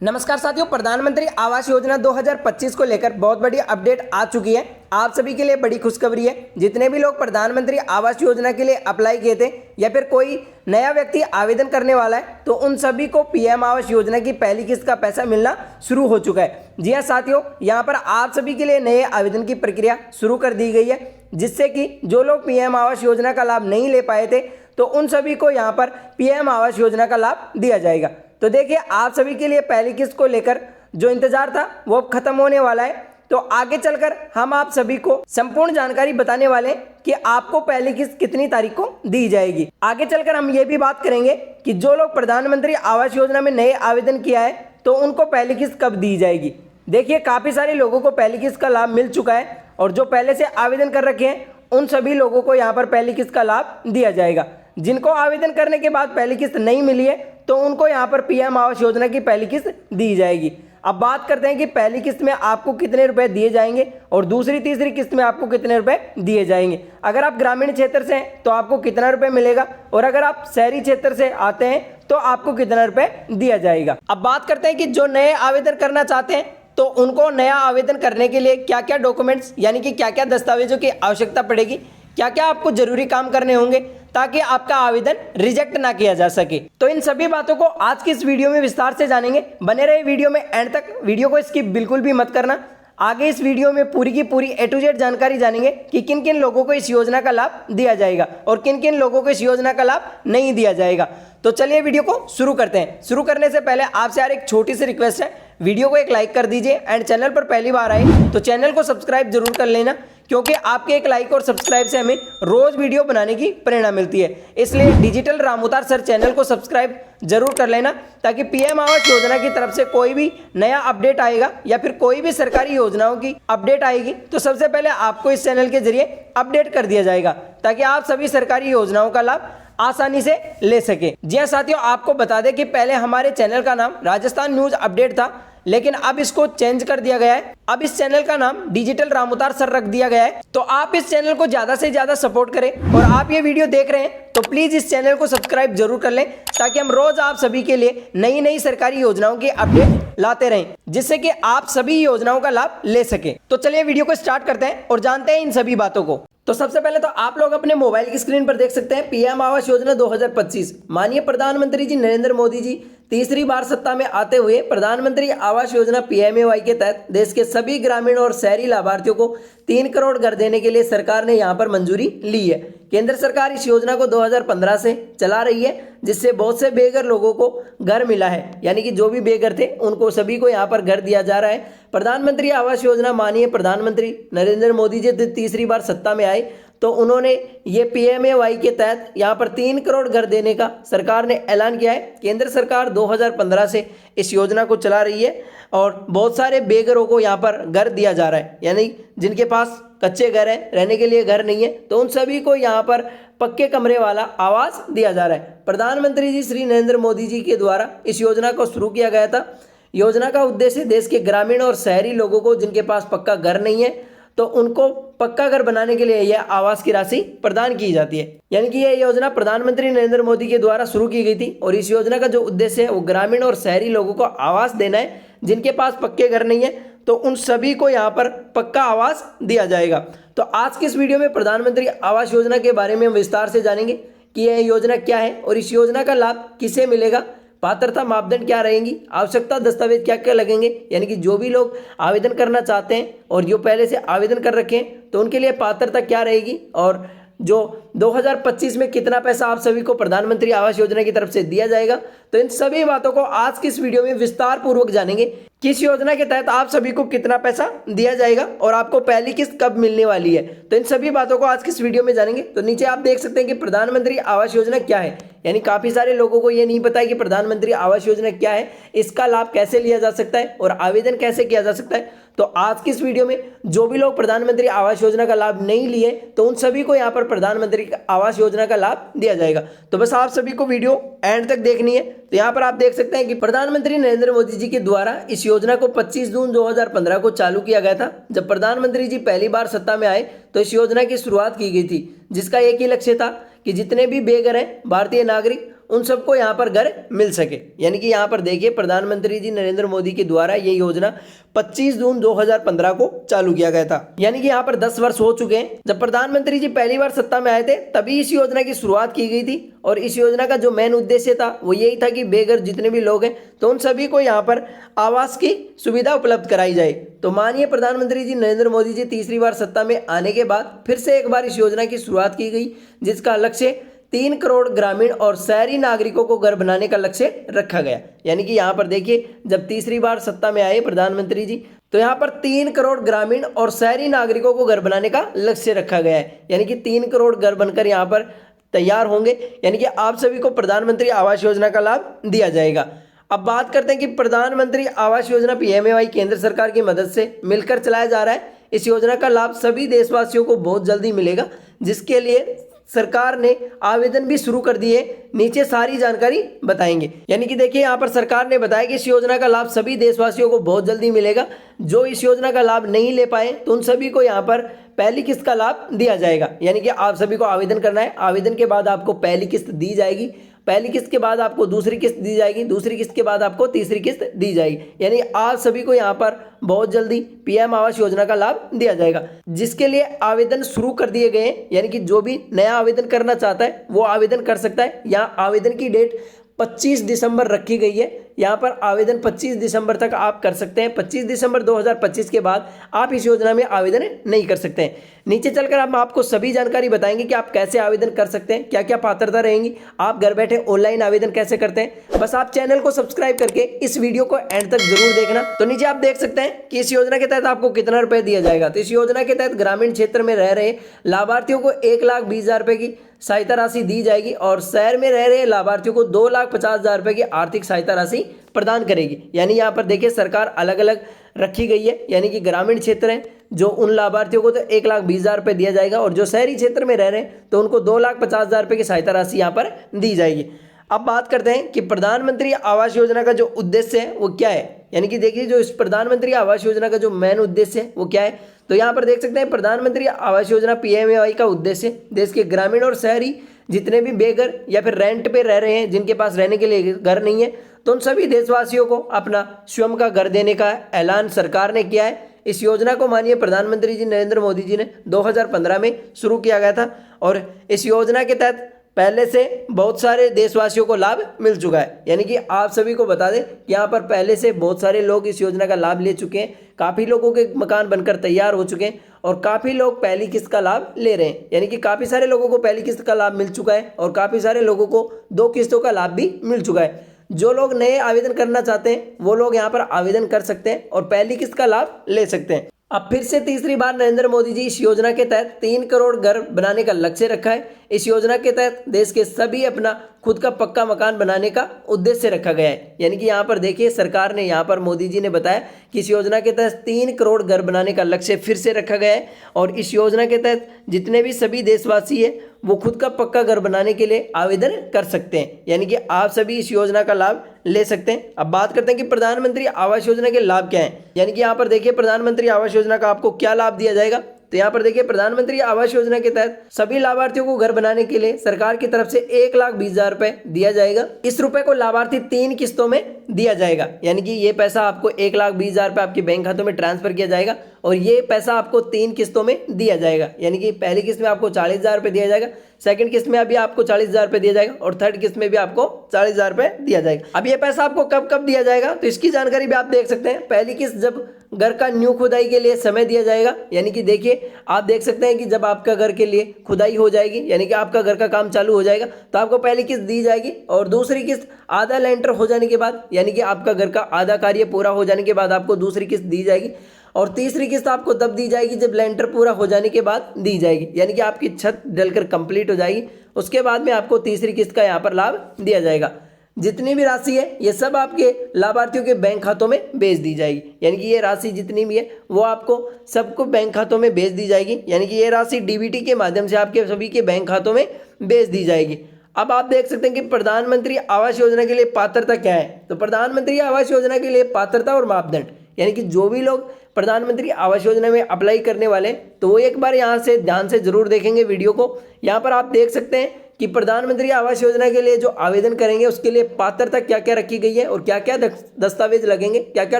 नमस्कार साथियों, प्रधानमंत्री आवास योजना 2025 को लेकर बहुत बड़ी अपडेट आ चुकी है। आप सभी के लिए बड़ी खुशखबरी है। जितने भी लोग प्रधानमंत्री आवास योजना के लिए अप्लाई किए थे या फिर कोई नया व्यक्ति आवेदन करने वाला है तो उन सभी को पीएम आवास योजना की पहली किस्त का पैसा मिलना शुरू हो चुका है। जी हाँ साथियों, यहाँ पर आप सभी के लिए नए आवेदन की प्रक्रिया शुरू कर दी गई है, जिससे कि जो लोग पीएम आवास योजना का लाभ नहीं ले पाए थे तो उन सभी को यहाँ पर पीएम आवास योजना का लाभ दिया जाएगा। तो देखिए, आप सभी के लिए पहली किस्त को लेकर जो इंतजार था वो अब खत्म होने वाला है। तो आगे चलकर हम आप सभी को संपूर्ण जानकारी बताने वाले हैं कि आपको पहली किस्त कितनी तारीख को दी जाएगी। आगे चलकर हम ये भी बात करेंगे कि जो लोग प्रधानमंत्री आवास योजना में नए आवेदन किया है तो उनको पहली किस्त कब दी जाएगी। देखिए, काफी सारे लोगों को पहली किस्त का लाभ मिल चुका है और जो पहले से आवेदन कर रखे हैं उन सभी लोगों को यहाँ पर पहली किस्त का लाभ दिया जाएगा। जिनको आवेदन करने के बाद पहली किस्त नहीं मिली है तो उनको यहाँ पर पीएम आवास योजना की पहली किस्त दी जाएगी। अब बात करते हैं कि पहली किस्त में आपको कितने रुपए दिए जाएंगे और दूसरी तीसरी किस्त में आपको कितने रुपए दिए जाएंगे। अगर आप ग्रामीण क्षेत्र से हैं तो आपको कितना रुपए मिलेगा और अगर आप शहरी क्षेत्र से आते हैं तो आपको कितना रुपए दिया जाएगा। अब बात करते हैं कि जो नए आवेदन करना चाहते हैं तो उनको नया आवेदन करने के लिए क्या क्या डॉक्यूमेंट्स यानी कि क्या क्या दस्तावेजों की आवश्यकता पड़ेगी, क्या क्या आपको जरूरी काम करने होंगे ताकि आपका आवेदन रिजेक्ट ना किया जा सके। तो इन सभी बातों को आज की इस वीडियो में विस्तार से जानेंगे। बने रहे वीडियो में एंड तक, वीडियो को स्किप बिल्कुल भी मत करना। आगे इस वीडियो में पूरी की पूरी A to Z जानकारी जानेंगे कि किन किन लोगों को इस योजना का लाभ दिया जाएगा और किन किन लोगों को इस योजना का लाभ नहीं दिया जाएगा। तो चलिए वीडियो को शुरू करते हैं। शुरू करने से पहले आपसे यार एक छोटी सी रिक्वेस्ट है, वीडियो को एक लाइक कर दीजिए एंड चैनल पर पहली बार आए तो चैनल को सब्सक्राइब जरूर कर लेना, क्योंकि आपके एक लाइक और सब्सक्राइब से हमें रोज वीडियो बनाने की प्रेरणा मिलती है। इसलिए डिजिटल रामउतार सर चैनल को सब्सक्राइब जरूर कर लेना ताकि पीएम आवास योजना की तरफ से कोई भी नया अपडेट आएगा या फिर कोई भी सरकारी योजनाओं की अपडेट आएगी तो सबसे पहले आपको इस चैनल के जरिए अपडेट कर दिया जाएगा ताकि आप सभी सरकारी योजनाओं का लाभ आसानी से ले सके। जी हाँ साथियों, आपको बता दें कि पहले हमारे चैनल का नाम राजस्थान न्यूज अपडेट था, लेकिन अब इसको चेंज कर दिया गया है। अब इस चैनल का नाम डिजिटल रामउतार सर रख दिया गया है। तो आप इस चैनल को ज्यादा से ज्यादा सपोर्ट करें और आप ये वीडियो देख रहे हैं तो प्लीज इस चैनल को सब्सक्राइब जरूर कर लें ताकि हम रोज आप सभी के लिए नई नई सरकारी योजनाओं की अपडेट लाते रहें, जिससे कि आप सभी योजनाओं का लाभ ले सके। तो चलिए वीडियो को स्टार्ट करते हैं और जानते हैं इन सभी बातों को। तो सबसे पहले तो आप लोग अपने मोबाइल की स्क्रीन पर देख सकते हैं पीएम आवास योजना 2025। माननीय प्रधानमंत्री जी नरेंद्र मोदी जी तीसरी बार सत्ता में आते हुए प्रधानमंत्री आवास योजना पीएमएवाई के तहत देश के सभी ग्रामीण और शहरी लाभार्थियों को 3 करोड़ घर देने के लिए सरकार ने यहां पर मंजूरी ली है। केंद्र सरकार इस योजना को 2015 से चला रही है, जिससे बहुत से बेघर लोगों को घर मिला है, यानी कि जो भी बेघर थे उनको सभी को यहाँ पर घर दिया जा रहा है। प्रधानमंत्री आवास योजना माननीय प्रधानमंत्री नरेंद्र मोदी जी तीसरी बार सत्ता में आए तो उन्होंने ये पीएमएवाई के तहत यहाँ पर 3 करोड़ घर देने का सरकार ने ऐलान किया है। केंद्र सरकार 2015 से इस योजना को चला रही है और बहुत सारे बेघरों को यहाँ पर घर दिया जा रहा है, यानी जिनके पास कच्चे घर हैं, रहने के लिए घर नहीं है, तो उन सभी को यहाँ पर पक्के कमरे वाला आवास दिया जा रहा है। प्रधानमंत्री जी श्री नरेंद्र मोदी जी के द्वारा इस योजना को शुरू किया गया था। योजना का उद्देश्य देश के ग्रामीण और शहरी लोगों को जिनके पास पक्का घर नहीं है तो उनको पक्का घर बनाने के लिए यह आवास की राशि प्रदान की जाती है। यानी कि यह योजना प्रधानमंत्री नरेंद्र मोदी के द्वारा शुरू की गई थी और इस योजना का जो उद्देश्य है वो ग्रामीण और शहरी लोगों को आवास देना है। जिनके पास पक्के घर नहीं है तो उन सभी को यहाँ पर पक्का आवास दिया जाएगा। तो आज की इस वीडियो में प्रधानमंत्री आवास योजना के बारे में हम विस्तार से जानेंगे कि यह योजना क्या है और इस योजना का लाभ किसे मिलेगा, पात्रता मापदंड क्या रहेंगी, आवश्यकता दस्तावेज क्या क्या लगेंगे, यानी कि जो भी लोग आवेदन करना चाहते हैं और जो पहले से आवेदन कर रखे हैं तो उनके लिए पात्रता क्या रहेगी, और जो 2025 में कितना पैसा आप सभी को प्रधानमंत्री आवास योजना की तरफ से दिया जाएगा। तो इन सभी बातों को आज की इस वीडियो में विस्तार पूर्वक जानेंगे कि इस योजना के तहत आप सभी को कितना पैसा दिया जाएगा और आपको पहली किस्त कब मिलने वाली है। तो इन सभी बातों को आज की इस वीडियो में जानेंगे। तो नीचे आप देख सकते हैं कि प्रधानमंत्री आवास योजना क्या है, यानी काफी सारे लोगों को ये नहीं पता है कि प्रधानमंत्री आवास योजना क्या है, इसका लाभ कैसे लिया जा सकता है और आवेदन कैसे किया जा सकता है। तो आज की इस वीडियो में जो भी लोग प्रधानमंत्री आवास योजना का लाभ नहीं लिए तो उन सभी को यहाँ पर प्रधानमंत्री आवास योजना का लाभ दिया जाएगा। तो बस आप सभी को वीडियो एंड तक देखनी है। तो यहाँ पर आप देख सकते हैं कि प्रधानमंत्री नरेंद्र मोदी जी के द्वारा इस योजना को 25 जून 2015 को चालू किया गया था। जब प्रधानमंत्री जी पहली बार सत्ता में आए तो इस योजना की शुरुआत की गई थी, जिसका एक ही लक्ष्य था कि जितने भी बेघर हैं भारतीय नागरिक उन सबको यहाँ पर घर मिल सके। यानी कि यहाँ पर देखिए प्रधानमंत्री जी नरेंद्र मोदी के द्वारा ये योजना 25 जून 2015 को चालू किया गया था। यानी कि यहाँ पर 10 वर्ष हो चुके हैं। जब प्रधानमंत्री जी पहली बार सत्ता में आए थे तभी इस योजना की शुरुआत की गई थी और इस योजना का जो मेन उद्देश्य था वो यही था कि बेघर जितने भी लोग हैं तो उन सभी को यहाँ पर आवास की सुविधा उपलब्ध कराई जाए। तो माननीय प्रधानमंत्री जी नरेंद्र मोदी जी तीसरी बार सत्ता में आने के बाद फिर से एक बार इस योजना की शुरुआत की गई, जिसका लक्ष्य 3 करोड़ ग्रामीण और शहरी नागरिकों को घर बनाने का लक्ष्य रखा गया। यानी कि यहाँ पर देखिए जब तीसरी बार सत्ता में आए प्रधानमंत्री जी तो यहाँ पर 3 करोड़ ग्रामीण और शहरी नागरिकों को घर बनाने का लक्ष्य रखा गया है। यानी कि 3 करोड़ घर बनकर यहाँ पर तैयार होंगे। यानी कि आप सभी को प्रधानमंत्री आवास योजना का लाभ दिया जाएगा। अब बात करते हैं कि प्रधानमंत्री आवास योजना PMAY केंद्र सरकार की मदद से मिलकर चलाया जा रहा है। इस योजना का लाभ सभी देशवासियों को बहुत जल्दी मिलेगा, जिसके लिए सरकार ने आवेदन भी शुरू कर दिए। नीचे सारी जानकारी बताएंगे। यानी कि देखिए यहाँ पर सरकार ने बताया कि इस योजना का लाभ सभी देशवासियों को बहुत जल्दी मिलेगा। जो इस योजना का लाभ नहीं ले पाए तो उन सभी को यहाँ पर पहली किस्त का लाभ दिया जाएगा। यानी कि आप सभी को आवेदन करना है, आवेदन के बाद आपको पहली किस्त दी जाएगी, पहली किस्त के बाद आपको दूसरी किस्त दी जाएगी, दूसरी किस्त के बाद आपको तीसरी किस्त दी जाएगी। यानी आप सभी को यहाँ पर बहुत जल्दी PM आवास योजना का लाभ दिया जाएगा, जिसके लिए आवेदन शुरू कर दिए गए हैं। यानी कि जो भी नया आवेदन करना चाहता है वो आवेदन कर सकता है। यहाँ आवेदन की डेट 25 दिसंबर रखी गई है। यहाँ पर आवेदन 25 दिसंबर तक आप कर सकते हैं। 25 दिसंबर 2025 के बाद आप इस योजना में आवेदन नहीं कर सकते हैं। नीचे चलकर हम आपको सभी जानकारी बताएंगे कि आप कैसे आवेदन कर सकते हैं, क्या क्या पात्रता रहेंगी, आप घर बैठे ऑनलाइन आवेदन कैसे करते हैं। बस आप चैनल को सब्सक्राइब करके इस वीडियो को एंड तक जरूर देखना। तो नीचे आप देख सकते हैं कि इस योजना के तहत आपको कितना रुपए दिया जाएगा। तो इस योजना के तहत ग्रामीण क्षेत्र में रह रहे लाभार्थियों को 1,20,000 रुपए की सहायता राशि दी जाएगी और शहर में रह रहे लाभार्थियों को 2,50,000 रुपए की आर्थिक सहायता राशि प्रदान करेगी। यानी यहाँ पर देखिए सरकार अलग अलग रखी गई है। यानी कि ग्रामीण क्षेत्र है जो उन लाभार्थियों को तो 1,20,000 रुपए दिया जाएगा और जो शहरी क्षेत्र में रह रहे हैं तो उनको 2,50,000 रुपए की सहायता राशि यहाँ पर दी जाएगी। अब बात करते हैं कि प्रधानमंत्री आवास योजना का जो उद्देश्य है वो क्या है। यानी कि देखिए जो इस प्रधानमंत्री आवास योजना का जो मेन उद्देश्य है वो क्या है, तो यहाँ पर देख सकते हैं प्रधानमंत्री आवास योजना PMAY का उद्देश्य देश के ग्रामीण और शहरी जितने भी बेघर या फिर रेंट पे रह रहे हैं, जिनके पास रहने के लिए घर नहीं है, तो उन सभी देशवासियों को अपना स्वयं का घर देने का ऐलान सरकार ने किया है। इस योजना को माननीय प्रधानमंत्री जी नरेंद्र मोदी जी ने 2015 में शुरू किया गया था और इस योजना के तहत पहले से बहुत सारे देशवासियों को लाभ मिल चुका है। यानी कि आप सभी को बता दें कि यहाँ पर पहले से बहुत सारे लोग इस योजना का लाभ ले चुके हैं। काफ़ी लोगों के मकान बनकर तैयार हो चुके हैं और काफ़ी लोग पहली किस्त का लाभ ले रहे हैं। यानी कि काफ़ी सारे लोगों को पहली किस्त का लाभ मिल चुका है और काफ़ी सारे लोगों को 2 किस्तों का लाभ भी मिल चुका है। जो लोग नए आवेदन करना चाहते हैं वो लोग यहाँ पर आवेदन कर सकते हैं और पहली किस्त का लाभ ले सकते हैं। अब फिर से तीसरी बार नरेंद्र मोदी जी इस योजना के तहत 3 करोड़ घर बनाने का लक्ष्य रखा है। इस योजना के तहत देश के सभी अपना खुद का पक्का मकान बनाने का उद्देश्य रखा गया है। यानी कि यहाँ पर देखिए सरकार ने यहाँ पर मोदी जी ने बताया कि इस योजना के तहत 3 करोड़ घर बनाने का लक्ष्य फिर से रखा गया है और इस योजना के तहत जितने भी सभी देशवासी है वो खुद का पक्का घर बनाने के लिए आवेदन कर सकते हैं। यानी कि आप सभी इस योजना का लाभ ले सकते हैं। अब बात करते हैं कि प्रधानमंत्री आवास योजना के लाभ क्या हैं। यानी कि यहाँ पर देखिए प्रधानमंत्री आवास योजना का आपको क्या लाभ दिया जाएगा। तो यहाँ पर देखिए प्रधानमंत्री आवास योजना के तहत सभी लाभार्थियों को घर बनाने के लिए सरकार की तरफ से 1,20,000 रुपए दिया जाएगा। इस रुपए को लाभार्थी 3 किस्तों में दिया जाएगा। यानी कि ये पैसा आपको 1,20,000 रुपए आपके बैंक खातों में ट्रांसफर किया जाएगा और ये पैसा आपको 3 किस्तों में दिया जाएगा। यानी कि पहली किस्त में आपको 40,000 रुपए दिया जाएगा, सेकंड किस्त में अभी आपको 40,000 रुपए दिया जाएगा और थर्ड किस्त में भी आपको 40,000 रुपए दिया जाएगा। अब ये पैसा आपको कब कब दिया जाएगा तो इसकी जानकारी भी आप देख सकते हैं। पहली किस्त जब घर का न्यू खुदाई के लिए समय दिया जाएगा। यानी कि देखिए आप देख सकते हैं कि जब आपका घर के लिए खुदाई हो जाएगी यानी कि आपका घर का काम चालू हो जाएगा तो आपको पहली किस्त दी जाएगी और दूसरी किस्त आधा लेंटर हो जाने के बाद यानी कि आपका घर का आधा कार्य पूरा हो जाने के बाद आपको दूसरी किस्त दी जाएगी और तीसरी किस्त आपको तब दी जाएगी जब लेंटर पूरा हो जाने के बाद दी जाएगी। यानी कि आपकी छत डलकर कंप्लीट हो जाएगी, उसके बाद में आपको तीसरी किस्त का यहाँ पर लाभ दिया जाएगा। जितनी भी राशि है ये सब आपके लाभार्थियों के बैंक खातों में भेज दी जाएगी। यानी कि ये राशि जितनी भी है वो आपको सबको बैंक खातों में भेज दी जाएगी। यानी कि ये राशि DBT के माध्यम से आपके सभी के बैंक खातों में भेज दी जाएगी। अब आप देख सकते हैं कि प्रधानमंत्री आवास योजना के लिए पात्रता क्या है। तो प्रधानमंत्री आवास योजना के लिए पात्रता और मापदंड यानी कि जो भी लोग प्रधानमंत्री आवास योजना में अप्लाई करने वाले तो वो एक बार यहाँ से ध्यान से जरूर देखेंगे वीडियो को। यहाँ पर आप देख सकते हैं कि प्रधानमंत्री आवास योजना के लिए जो आवेदन करेंगे उसके लिए पात्रता क्या क्या रखी गई है और क्या क्या दस्तावेज लगेंगे, क्या क्या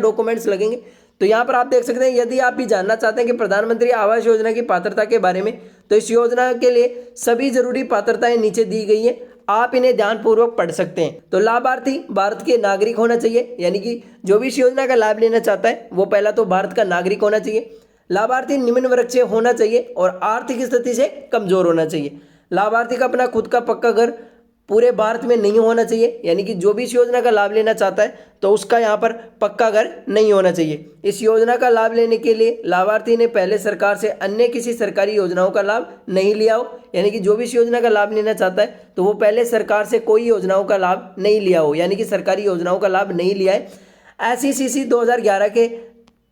डॉक्यूमेंट्स लगेंगे। तो यहाँ पर आप देख सकते हैं, यदि आप भी जानना चाहते हैं कि प्रधानमंत्री आवास योजना की पात्रता के बारे में, तो इस योजना के लिए सभी जरूरी पात्रताएं नीचे दी गई हैं, आप इन्हें ध्यानपूर्वक पढ़ सकते हैं। तो लाभार्थी भारत के नागरिक होना चाहिए, यानी कि जो भी इस योजना का लाभ लेना चाहता है वो पहला तो भारत का नागरिक होना चाहिए। लाभार्थी निम्न वर्ग से होना चाहिए और आर्थिक स्थिति से कमजोर होना चाहिए। लाभार्थी का अपना खुद का पक्का घर पूरे भारत में नहीं होना चाहिए, यानी कि जो भी इस योजना का लाभ लेना चाहता है तो उसका यहाँ पर पक्का घर नहीं होना चाहिए। इस योजना का लाभ लेने के लिए लाभार्थी ने पहले सरकार से अन्य किसी सरकारी योजनाओं का लाभ नहीं लिया हो, यानी कि जो भी इस योजना का लाभ लेना चाहता है तो वो पहले सरकार से कोई योजनाओं का लाभ नहीं लिया हो, यानी कि सरकारी योजनाओं का लाभ नहीं लिया है। SECC 2011 के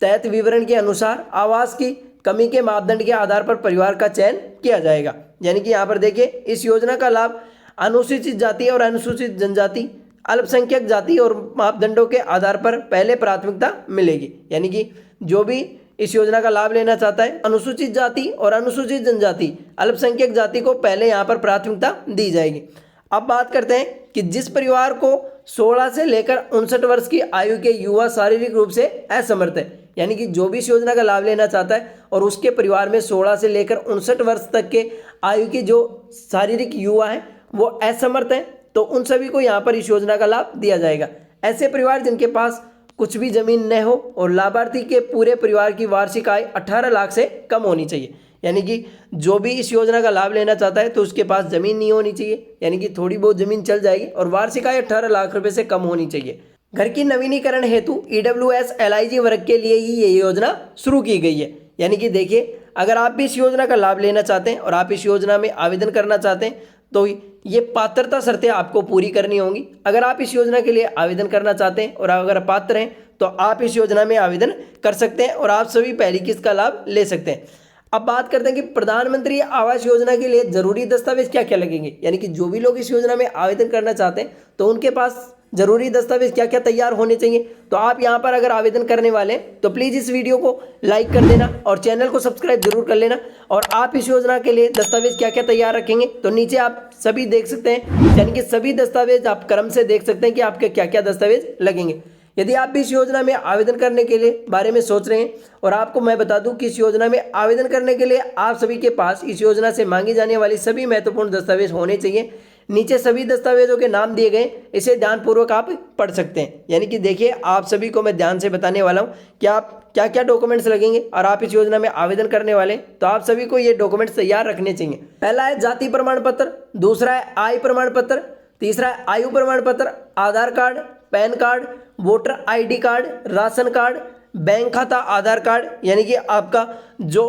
तहत विवरण के अनुसार आवास की कमी के मापदंड के आधार पर परिवार का चयन किया जाएगा। यानी कि यहाँ पर देखिए, इस योजना का लाभ अनुसूचित जाति और अनुसूचित जनजाति, अल्पसंख्यक जाति और मापदंडों के आधार पर पहले प्राथमिकता मिलेगी। यानी कि जो भी इस योजना का लाभ लेना चाहता है, अनुसूचित जाति और अनुसूचित जनजाति, अल्पसंख्यक जाति को पहले यहाँ पर प्राथमिकता दी जाएगी। अब बात करते हैं कि जिस परिवार को 16 से लेकर 59 वर्ष की आयु के युवा शारीरिक रूप से असमर्थ है, यानी कि जो भी इस योजना का लाभ लेना चाहता है और उसके परिवार में 16 से लेकर 59 वर्ष तक के आयु के जो शारीरिक युवा हैं वो असमर्थ हैं, तो उन सभी को यहाँ पर इस योजना का लाभ दिया जाएगा। ऐसे परिवार जिनके पास कुछ भी जमीन न हो और लाभार्थी के पूरे परिवार की वार्षिक आय 18 लाख से कम होनी चाहिए, यानी कि जो भी इस योजना का लाभ लेना चाहता है तो उसके पास जमीन नहीं होनी चाहिए, यानी कि थोड़ी बहुत जमीन चल जाएगी, और वार्षिक आय 18 लाख रुपए से कम होनी चाहिए। घर की नवीनीकरण हेतु EWS LIG वर्ग के लिए ही ये योजना शुरू की गई है। यानी कि देखिए, अगर आप भी इस योजना का लाभ लेना चाहते हैं और आप इस योजना में आवेदन करना चाहते हैं तो ये पात्रता शर्तें आपको पूरी करनी होंगी। अगर आप इस योजना के लिए आवेदन करना चाहते हैं और अगर पात्र हैं तो आप इस योजना में आवेदन कर सकते हैं और आप सभी पहली किस्त का लाभ ले सकते हैं। अब बात करते हैं कि प्रधानमंत्री आवास योजना के लिए जरूरी दस्तावेज क्या क्या लगेंगे, यानी कि जो भी लोग इस योजना में आवेदन करना चाहते हैं तो उनके पास जरूरी दस्तावेज क्या क्या तैयार होने चाहिए। तो आप यहाँ पर अगर आवेदन करने वाले हैं तो प्लीज़ इस वीडियो को लाइक कर देना और चैनल को सब्सक्राइब जरूर कर लेना। और आप इस योजना के लिए दस्तावेज क्या क्या तैयार रखेंगे तो नीचे आप सभी देख सकते हैं, यानी कि सभी दस्तावेज आप क्रम से देख सकते हैं कि आपके क्या क्या दस्तावेज लगेंगे। यदि आप भी इस योजना में आवेदन करने के लिए बारे में सोच रहे हैं, और आपको मैं बता दूं कि इस योजना में आवेदन करने के लिए आप सभी के पास इस योजना से मांगी जाने वाली सभी महत्वपूर्ण दस्तावेज होने चाहिए। नीचे सभी दस्तावेजों के नाम दिए गए, इसे ध्यानपूर्वक आप पढ़ सकते हैं। यानी कि देखिए, आप सभी को मैं ध्यान से बताने वाला हूँ कि आप क्या क्या डॉक्यूमेंट्स लगेंगे और आप इस योजना में आवेदन करने वाले तो आप सभी को ये डॉक्यूमेंट्स तैयार रखने चाहिए। पहला है जाति प्रमाण पत्र, दूसरा है आय प्रमाण पत्र, तीसरा है आयु प्रमाण पत्र, Aadhaar card, PAN card, voter ID card, ration card, bank खाता आधार कार्ड, यानी कि आपका जो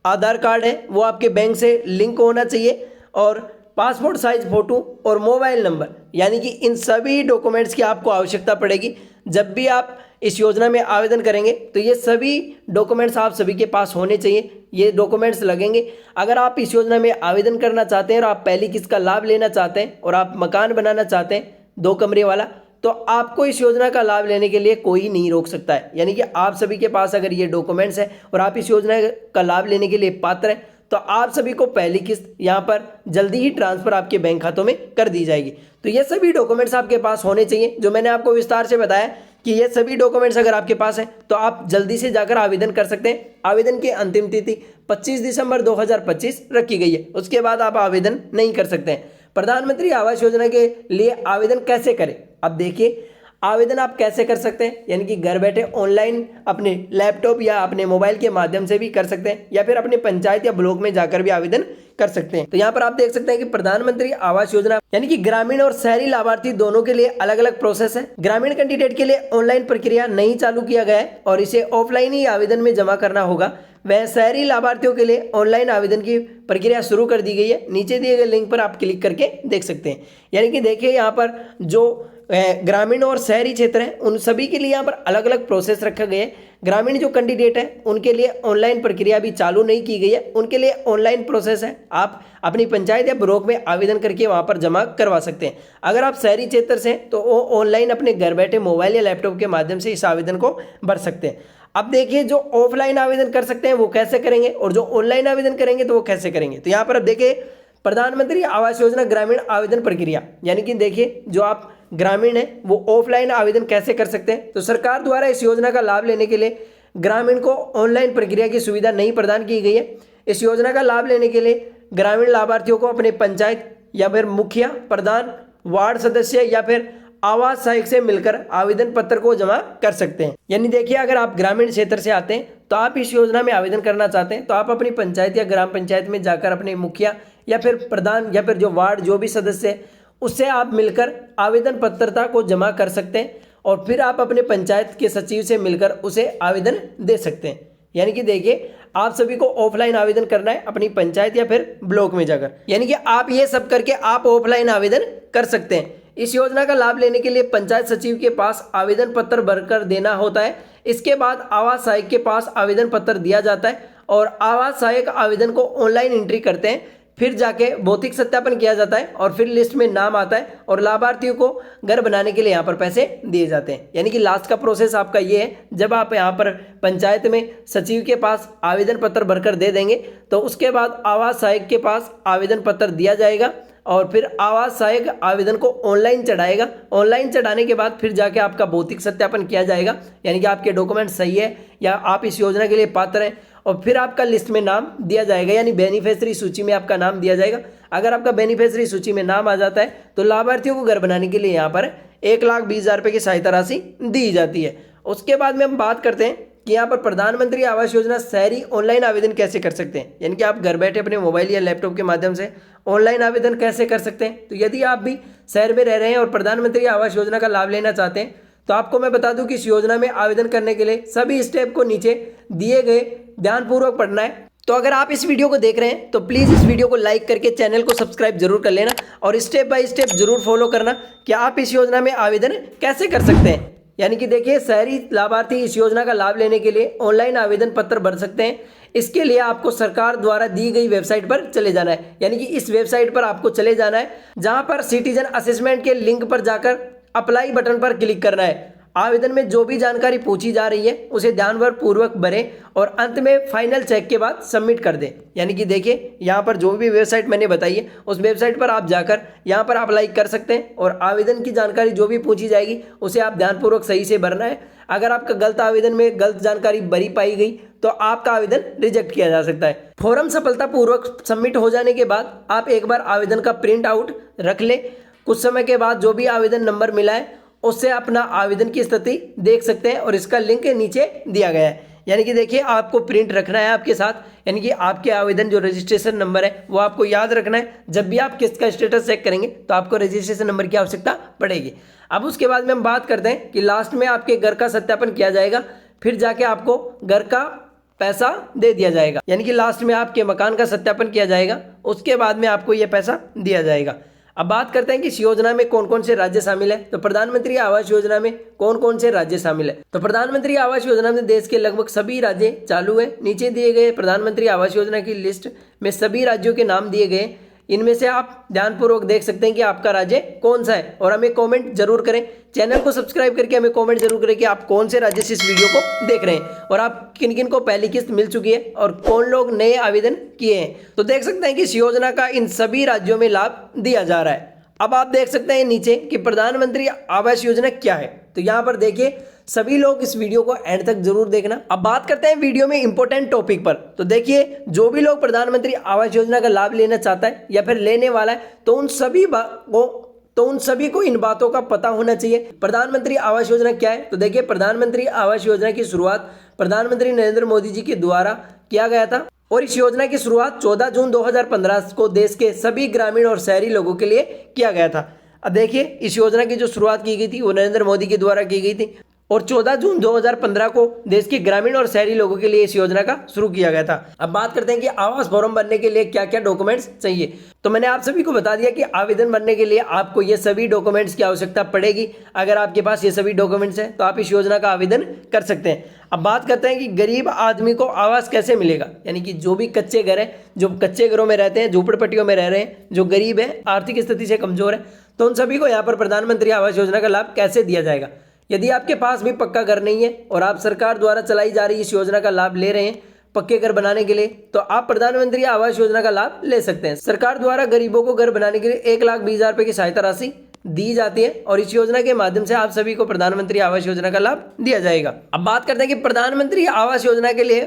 आधार कार्ड है वो आपके बैंक से लिंक होना चाहिए, और पासपोर्ट साइज फोटो और मोबाइल नंबर। यानी कि इन सभी डॉक्यूमेंट्स की आपको आवश्यकता पड़ेगी जब भी आप इस योजना में आवेदन करेंगे, तो ये सभी डॉक्यूमेंट्स आप सभी के पास होने चाहिए। ये डॉक्यूमेंट्स लगेंगे। अगर आप इस योजना में आवेदन करना चाहते हैं और आप पहली किस्त का लाभ लेना चाहते हैं और आप मकान बनाना चाहते हैं 2 कमरे वाला, तो आपको इस योजना का लाभ लेने के लिए कोई नहीं रोक सकता है। यानी कि आप सभी के पास अगर ये डॉक्यूमेंट्स है और आप इस योजना का लाभ लेने के लिए पात्र हैं तो आप सभी को पहली किस्त यहाँ पर जल्दी ही ट्रांसफर आपके बैंक खातों में कर दी जाएगी। तो ये सभी डॉक्यूमेंट्स आपके पास होने चाहिए, जो मैंने आपको विस्तार से बताया कि ये सभी डॉक्यूमेंट्स अगर आपके पास हैं तो आप जल्दी से जाकर आवेदन कर सकते हैं। आवेदन की अंतिम तिथि 25 दिसंबर 2025 रखी गई है, उसके बाद आप आवेदन नहीं कर सकते हैं। प्रधानमंत्री आवास योजना के लिए आवेदन कैसे करें? अब देखिए, आवेदन आप कैसे कर सकते हैं, यानी कि घर बैठे ऑनलाइन अपने लैपटॉप या अपने मोबाइल के माध्यम से भी कर सकते हैं, या फिर अपने पंचायत या ब्लॉक में जाकर भी आवेदन कर सकते हैं। तो यहाँ पर आप देख सकते हैं कि प्रधानमंत्री आवास योजना यानी कि ग्रामीण और शहरी लाभार्थी दोनों के लिए अलग अलग प्रोसेस है। ग्रामीण कैंडिडेट के लिए ऑनलाइन प्रक्रिया नहीं चालू किया गया है और इसे ऑफलाइन ही आवेदन में जमा करना होगा। वह शहरी लाभार्थियों के लिए ऑनलाइन आवेदन की प्रक्रिया शुरू कर दी गई है। नीचे दिए गए लिंक पर आप क्लिक करके देख सकते हैं। यानी कि देखिए, यहाँ पर जो ग्रामीण और शहरी क्षेत्र हैं उन सभी के लिए यहाँ पर अलग अलग प्रोसेस रखा गया है। ग्रामीण जो कैंडिडेट है उनके लिए ऑनलाइन प्रक्रिया भी चालू नहीं की गई है, उनके लिए ऑनलाइन प्रोसेस है। आप अपनी पंचायत या ब्लॉक में आवेदन करके वहाँ पर जमा करवा सकते हैं। अगर आप शहरी क्षेत्र से हैं तो वो ऑनलाइन अपने घर बैठे मोबाइल या लैपटॉप के माध्यम से इस आवेदन को भर सकते हैं। अब देखिए, जो ऑफलाइन आवेदन कर सकते हैं वो कैसे करेंगे और जो ऑनलाइन आवेदन करेंगे तो वो कैसे करेंगे। तो यहाँ पर अब देखिए, प्रधानमंत्री आवास योजना ग्रामीण आवेदन प्रक्रिया, यानी कि देखिए जो आप ग्रामीण है वो ऑफलाइन आवेदन कैसे कर सकते हैं। तो सरकार द्वारा इस योजना का लाभ लेने के लिए ग्रामीण को ऑनलाइन प्रक्रिया की सुविधा नहीं प्रदान की गई है। इस योजना का लाभ लेने के लिए ग्रामीण लाभार्थियों को अपने पंचायत या फिर मुखिया, प्रधान, वार्ड सदस्य या फिर आवास सहायक से मिलकर आवेदन पत्र को जमा कर सकते हैं। यानी देखिए अगर आप ग्रामीण क्षेत्र से आते हैं तो आप इस योजना में आवेदन करना चाहते हैं तो आप अपनी पंचायत या ग्राम पंचायत में जाकर अपने मुखिया या फिर प्रधान या फिर जो वार्ड जो भी सदस्य है उससे आप मिलकर आवेदन पत्रता को जमा कर सकते हैं और फिर आप अपने पंचायत के सचिव से मिलकर उसे आवेदन दे सकते हैं। यानी कि देखिए आप सभी को ऑफलाइन आवेदन करना है अपनी पंचायत या फिर ब्लॉक में जाकर, यानी कि आप ये सब करके आप ऑफलाइन आवेदन कर सकते हैं। इस योजना का लाभ लेने के लिए पंचायत सचिव के पास आवेदन पत्र भरकर देना होता है। इसके बाद आवास सहायक के पास आवेदन पत्र दिया जाता है और आवास सहायक आवेदन को ऑनलाइन एंट्री करते हैं, फिर जाके भौतिक सत्यापन किया जाता है और फिर लिस्ट में नाम आता है और लाभार्थियों को घर बनाने के लिए यहाँ पर पैसे दिए जाते हैं। यानी कि लास्ट का प्रोसेस आपका ये है, जब आप यहाँ पर पंचायत में सचिव के पास आवेदन पत्र भरकर दे देंगे तो उसके बाद आवास सहायक के पास आवेदन पत्र दिया जाएगा और फिर आवास सहायक आवेदन को ऑनलाइन चढ़ाएगा। ऑनलाइन चढ़ाने के बाद फिर जाके आपका भौतिक सत्यापन किया जाएगा, यानी कि आपके डॉक्यूमेंट सही है या आप इस योजना के लिए पात्र हैं और फिर आपका लिस्ट में नाम दिया जाएगा, यानी बेनिफिशियरी सूची में आपका नाम दिया जाएगा। अगर आपका बेनिफिशियरी सूची में नाम आ जाता है तो लाभार्थियों को घर बनाने के लिए यहाँ पर 1,20,000 रुपये की सहायता राशि दी जाती है। उसके बाद में हम बात करते हैं कि यहाँ पर प्रधानमंत्री आवास योजना शहरी ऑनलाइन आवेदन कैसे कर सकते हैं, यानी कि आप घर बैठे अपने मोबाइल या लैपटॉप के माध्यम से ऑनलाइन आवेदन कैसे कर सकते हैं। तो यदि आप भी शहर में रह रहे हैं और प्रधानमंत्री आवास योजना का लाभ लेना चाहते हैं तो आपको मैं बता दूं कि इस योजना में आवेदन करने के लिए सभी स्टेप को नीचे दिए गए ध्यानपूर्वक पढ़ना है। तो अगर आप इस वीडियो को देख रहे हैं तो प्लीज़ इस वीडियो को लाइक करके चैनल को सब्सक्राइब जरूर कर लेना और स्टेप बाय स्टेप जरूर फॉलो करना कि आप इस योजना में आवेदन कैसे कर सकते हैं। यानी कि देखिए शहरी लाभार्थी इस योजना का लाभ लेने के लिए ऑनलाइन आवेदन पत्र भर सकते हैं। इसके लिए आपको सरकार द्वारा दी गई वेबसाइट पर चले जाना है, यानी कि इस वेबसाइट पर आपको चले जाना है जहां पर सिटीजन असेसमेंट के लिंक पर जाकर अप्लाई बटन पर क्लिक करना है। आवेदन में जो भी जानकारी पूछी जा रही है उसे ध्यानपूर्वक भरें और अंत में फाइनल चेक के बाद सबमिट कर दें। यानी कि देखिए यहाँ पर जो भी वेबसाइट मैंने बताई है उस वेबसाइट पर आप जाकर यहाँ पर अप्लाई कर सकते हैं और आवेदन की जानकारी जो भी पूछी जाएगी उसे आप ध्यानपूर्वक सही से भरना है। अगर आपका गलत आवेदन में गलत जानकारी भरी पाई गई तो आपका आवेदन रिजेक्ट किया जा सकता है। फॉर्म सफलतापूर्वक सबमिट हो जाने के बाद आप एक बार आवेदन का प्रिंट आउट रख लें। कुछ समय के बाद जो भी आवेदन नंबर मिला है उससे अपना आवेदन की स्थिति देख सकते हैं और इसका लिंक नीचे दिया गया है। यानी कि देखिए आपको प्रिंट रखना है आपके साथ, यानी कि आपके आवेदन जो रजिस्ट्रेशन नंबर है वो आपको याद रखना है। जब भी आप किस्त का स्टेटस चेक करेंगे तो आपको रजिस्ट्रेशन नंबर की आवश्यकता पड़ेगी। अब उसके बाद में हम बात करते हैं कि लास्ट में आपके घर का सत्यापन किया जाएगा, फिर जाके आपको घर का पैसा दे दिया जाएगा। यानी कि लास्ट में आपके मकान का सत्यापन किया जाएगा, उसके बाद में आपको यह पैसा दिया जाएगा। अब बात करते हैं कि इस योजना में कौन कौन से राज्य शामिल है। तो प्रधानमंत्री आवास योजना में कौन कौन से राज्य शामिल है। तो प्रधानमंत्री आवास योजना में देश के लगभग सभी राज्य चालू है। नीचे दिए गए प्रधानमंत्री आवास योजना की लिस्ट में सभी राज्यों के नाम दिए गए। इनमें से आप ध्यानपूर्वक देख सकते हैं कि आपका राज्य कौन सा है और हमें कमेंट जरूर करें। चैनल को सब्सक्राइब करके हमें कमेंट जरूर करें कि आप कौन से राज्य से इस वीडियो को देख रहे हैं और आप किन किन को पहली किस्त मिल चुकी है और कौन लोग नए आवेदन किए हैं। तो देख सकते हैं कि इस योजना का इन सभी राज्यों में लाभ दिया जा रहा है। अब आप देख सकते हैं नीचे कि प्रधानमंत्री आवास योजना क्या है। तो यहाँ पर देखिए सभी लोग इस वीडियो को एंड तक जरूर देखना। अब बात करते हैं वीडियो में इंपॉर्टेंट टॉपिक पर। तो देखिए जो भी लोग प्रधानमंत्री आवास योजना का लाभ लेना चाहता है या फिर लेने वाला है तो उन सभी को इन बातों का पता होना चाहिए। प्रधानमंत्री आवास योजना क्या है। तो देखिए प्रधानमंत्री आवास योजना की शुरुआत प्रधानमंत्री नरेंद्र मोदी जी के द्वारा किया गया था और इस योजना की शुरुआत 14 जून 2015 को देश के सभी ग्रामीण और शहरी लोगों के लिए किया गया था। अब देखिए इस योजना की जो शुरुआत की गई थी वो नरेंद्र मोदी के द्वारा की गई थी और 14 जून 2015 को देश के ग्रामीण और शहरी लोगों के लिए इस योजना का शुरू किया गया था। अब बात करते हैं कि आवास फॉर्म भरने के लिए क्या क्या डॉक्यूमेंट्स चाहिए। तो मैंने आप सभी को बता दिया कि आवेदन भरने के लिए आपको ये सभी डॉक्यूमेंट्स की आवश्यकता पड़ेगी। अगर आपके पास ये सभी डॉक्यूमेंट्स हैं तो आप इस योजना का आवेदन कर सकते हैं। अब बात करते हैं कि गरीब आदमी को आवास कैसे मिलेगा, यानी कि जो भी कच्चे घर हैं, जो कच्चे घरों में रहते हैं, झोपड़पट्टियों में रह रहे हैं, जो गरीब हैं, आर्थिक स्थिति से कमजोर है, तो उन सभी को यहाँ पर प्रधानमंत्री आवास योजना का लाभ कैसे दिया जाएगा। यदि आपके पास भी पक्का घर नहीं है और आप सरकार द्वारा चलाई जा रही इस योजना का लाभ ले रहे हैं पक्के घर बनाने के लिए, तो आप प्रधानमंत्री आवास योजना का लाभ ले सकते हैं। सरकार द्वारा गरीबों को घर बनाने के लिए 1,20,000 रुपए की सहायता राशि दी जाती है और इस योजना के माध्यम से आप सभी को प्रधानमंत्री आवास योजना का लाभ दिया जाएगा। अब बात करते हैं कि प्रधानमंत्री आवास योजना के लिए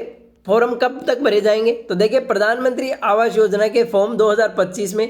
फॉर्म कब तक भरे जाएंगे। तो देखिए, प्रधानमंत्री आवास योजना के फॉर्म 2025 में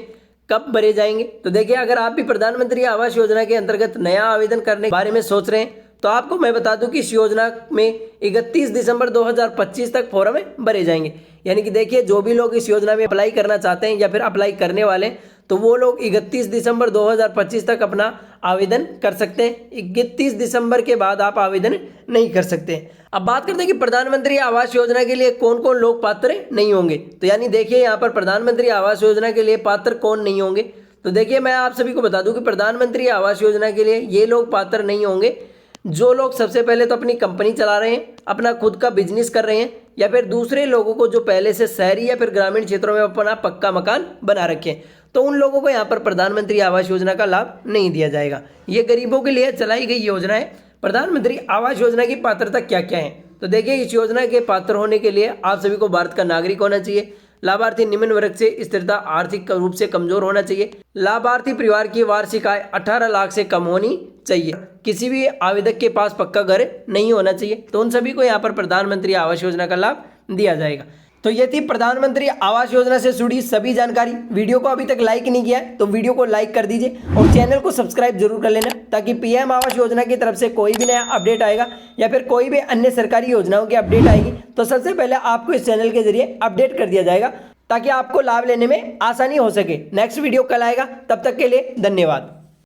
कब भरे जाएंगे। तो देखिए, अगर आप भी प्रधानमंत्री आवास योजना के अंतर्गत नया आवेदन करने के बारे में सोच रहे हैं तो आपको मैं बता दूं कि इस योजना में 31 दिसंबर 2025 तक फॉर्म भरे जाएंगे। यानी कि देखिए, जो भी लोग इस योजना में अप्लाई करना चाहते हैं या फिर अप्लाई करने वाले हैं तो वो लोग 31 दिसंबर 2025 तक अपना आवेदन कर सकते हैं। 31 दिसंबर के बाद आप आवेदन नहीं कर सकते। अब बात करते हैं कि प्रधानमंत्री आवास योजना के लिए कौन कौन लोग पात्र नहीं होंगे। तो यानी देखिए, यहाँ पर प्रधानमंत्री आवास योजना के लिए पात्र कौन नहीं होंगे। तो देखिए, मैं आप सभी को बता दूं कि प्रधानमंत्री आवास योजना के लिए ये लोग पात्र नहीं होंगे जो लोग सबसे पहले तो अपनी कंपनी चला रहे हैं, अपना खुद का बिजनेस कर रहे हैं, या फिर दूसरे लोगों को जो पहले से शहरी या फिर ग्रामीण क्षेत्रों में अपना पक्का मकान बना रखे हैं, तो उन लोगों को यहाँ पर प्रधानमंत्री आवास योजना का लाभ नहीं दिया जाएगा। ये गरीबों के लिए चलाई गई योजना है। प्रधानमंत्री आवास योजना की पात्रता क्या क्या है। तो देखिए, इस योजना के पात्र होने के लिए आप सभी को भारत का नागरिक होना चाहिए, लाभार्थी निम्न वर्ग से स्थिरता आर्थिक रूप से कमजोर होना चाहिए, लाभार्थी परिवार की वार्षिक आय 18 लाख से कम होनी चाहिए, किसी भी आवेदक के पास पक्का घर नहीं होना चाहिए। तो उन सभी को यहाँ पर प्रधानमंत्री आवास योजना का लाभ दिया जाएगा। तो ये थी प्रधानमंत्री आवास योजना से जुड़ी सभी जानकारी। वीडियो को अभी तक लाइक नहीं किया है तो वीडियो को लाइक कर दीजिए और चैनल को सब्सक्राइब जरूर कर लेना, ताकि पीएम आवास योजना की तरफ से कोई भी नया अपडेट आएगा या फिर कोई भी अन्य सरकारी योजनाओं की अपडेट आएगी तो सबसे पहले आपको इस चैनल के जरिए अपडेट कर दिया जाएगा, ताकि आपको लाभ लेने में आसानी हो सके। नेक्स्ट वीडियो कल आएगा, तब तक के लिए धन्यवाद।